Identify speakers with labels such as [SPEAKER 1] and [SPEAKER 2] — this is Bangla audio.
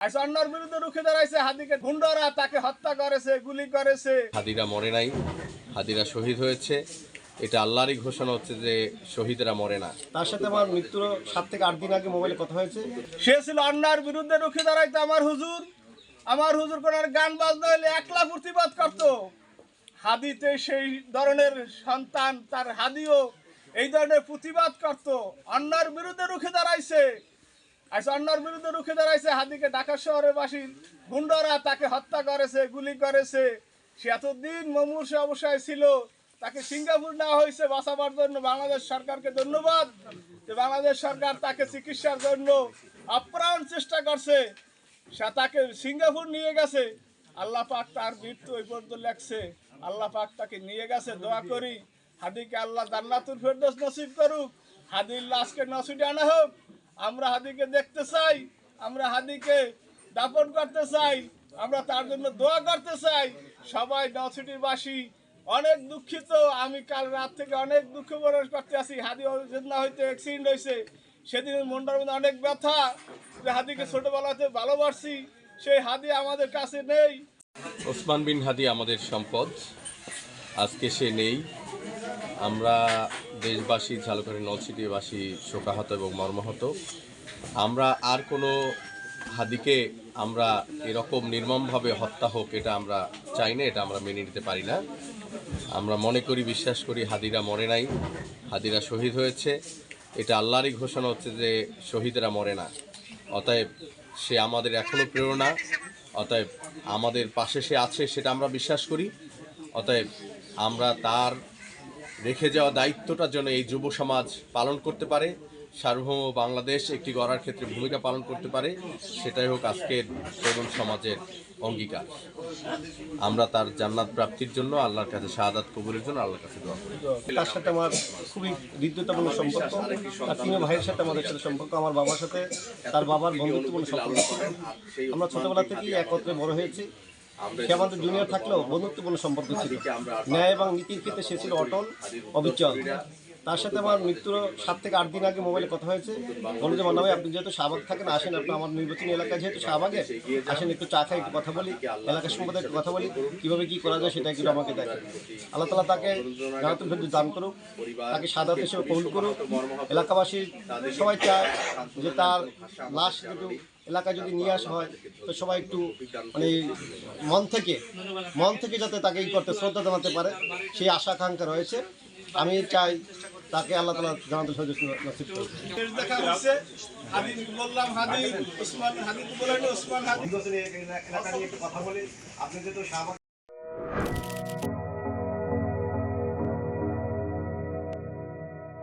[SPEAKER 1] অন্যার বিরুদ্ধে রুখে দাঁড়াইছে। হাদিকে গুন্ডারা তাকে হত্যা করেছে, গুলি করেছে।
[SPEAKER 2] হাদিরা মরে নাই, হাদিরা শহীদ হয়েছে। এটা আল্লাহরই ঘোষণা হচ্ছে যে শহীদরা মরে না।
[SPEAKER 3] তার সাথে আমার মৃত্যুর 7 থেকে 8 দিন আগে মোবাইলে কথা হয়েছে।
[SPEAKER 1] সে ছিল অন্যার বিরুদ্ধে রুখে দাঁড়াইতে আমার হুজুর কোন গান বাজনা হলে একলা প্রতিবাদ করত। হাদিতে সেই ধরনের সন্তান, তার হাদিও এই ধরনের প্রতিবাদ করত। অন্যার বিরুদ্ধে রুখে দাঁড়াইছে। অন্যার বিরুদ্ধে রুখে দাঁড়াইছে। হাদিকে ঢাকা শহরের বাসী গুন্ডারা তাকে হত্যা করেছে, গুলি করেছে। সে এতদিন মুমূর্ষু অবস্থায় ছিল, তাকে সিঙ্গাপুর নেওয়া হয়েছে বাঁচাবার জন্য। বাংলাদেশ সরকারকে ধন্যবাদ যে বাংলাদেশ সরকার তাকে চিকিৎসার জন্য আপ্রাণ চেষ্টা করছে। সে তাকে সিঙ্গাপুর নিয়ে গেছে। আল্লাহ পাক তার মৃত্যু ওই পর্যন্ত লেখছে। আল্লাহ পাক তাকে নিয়ে গেছে। দোয়া করি হাদিকে আল্লাহ জান্নাতুল ফেরদৌস নসিব করুক। হাদির লাশকে নসিবে আনা হোক। আমরা হাদিকে দেখতে চাই, আমরা হাদিকে দাফন করতে চাই, আমরা তার জন্য দোয়া করতে চাই। সবাই নসিটিবাসী অনেক দুঃখিত। আমি কাল রাত থেকে অনেক দুঃখ প্রকাশ করতে আছি। হাদি না হইতে অ্যাক্সিডেন্ট হয়েছে, সেদিন মনটার মধ্যে অনেক ব্যথা যে হাদিকে ছোটবেলাতে ভালোবাসি, সেই হাদি আমাদের কাছে নেই।
[SPEAKER 2] ওসমান বিন হাদি আমাদের সম্পদ, আজকে সে নেই। আমরা দেশবাসী, ঝালকাঠি নলছিটিবাসী শোকাহত এবং মর্মাহত। আমরা আর কোনো হাদিকে আমরা এরকম নির্মমভাবে হত্যা হোক এটা আমরা চাই না, এটা আমরা মেনে নিতে পারি না। আমরা মনে করি, বিশ্বাস করি হাদিরা মরে নাই, হাদিরা শহীদ হয়েছে। এটা আল্লাহরই ঘোষণা হচ্ছে যে শহীদরা মরে না। অতএব সে আমাদের এখনও প্রেরণা, অতএব আমাদের পাশে সে আছে সেটা আমরা বিশ্বাস করি। অতএব আমরা তার রেখে যাওয়া দায়িত্বটা যেন এই যুব সমাজ পালন করতে পারে, সার্বভৌম বাংলাদেশ একটি গড়ার ক্ষেত্রে ভূমিকা পালন করতে পারে, সেটাই হোক আজকের তরুণ সমাজের অঙ্গীকার। আমরা তার জান্নাত প্রাপ্তির জন্য আল্লাহর কাছে শাহাদাত কবুলের জন্য আল্লাহর কাছে দোয়া করি।
[SPEAKER 3] তার সাথে আমার খুবই হৃদ্যতাপূর্ণ সম্পর্ক। তার 3 ভাইয়ের সাথে আমাদের সাথে সম্পর্ক। আমার বাবার সাথে তার বাবার বন্ধুত্বপূর্ণ সম্পর্ক। আমরা ছোটবেলা থেকেই একত্রে বড় হয়েছি। সে আমাদের জুনিয়র থাকলেও বন্ধুত্বপূর্ণ সম্পর্ক ছিল। ন্যায় এবং নীতির ক্ষেত্রে সে ছিল অটল, অবিচল। তার সাথে আমার মৃত্যুর 7 থেকে 8 দিন আগে মোবাইলে কথা হয়েছে। বলে যে মনে হয় আপনি যেহেতু শাহবাগ থাকেন, আসেন, আপনি আমার নির্বাচনী এলাকা যেহেতু শাহবাগে, আসেন একটু চা খাই, একটু কথা বলি, এলাকার সম্পর্কে একটু কথা বলি, কীভাবে কী করা যায় সেটা একটু আমাকে দেখেন। আল্লাহ তাআলা তাকে জান্নাতুল ফেরদৌস দান করুক, তাকে শাহাদাত হিসেবে কবুল করুক। এলাকাবাসী সবাই চায় যে তার লাশ একটু এলাকায় যদি নিয়ে আসা হয় তো সবাই একটু মানে মন থেকে যাতে তাকে করতে শ্রদ্ধা জানাতে পারে, সেই আশা আকাঙ্ক্ষা রয়েছে। আমি চাই তাকে আল্লাহ তাআলা জান্নাতুল ফেরদৌস নসিব করুন।
[SPEAKER 1] দেখা হচ্ছে হাদি বললাম, হাদি ওসমান, হাদি বলেন ওসমান হাদি।
[SPEAKER 3] এলাকা নিয়ে একটু কথা বলি। আপনি যেহেতু শাহবাগ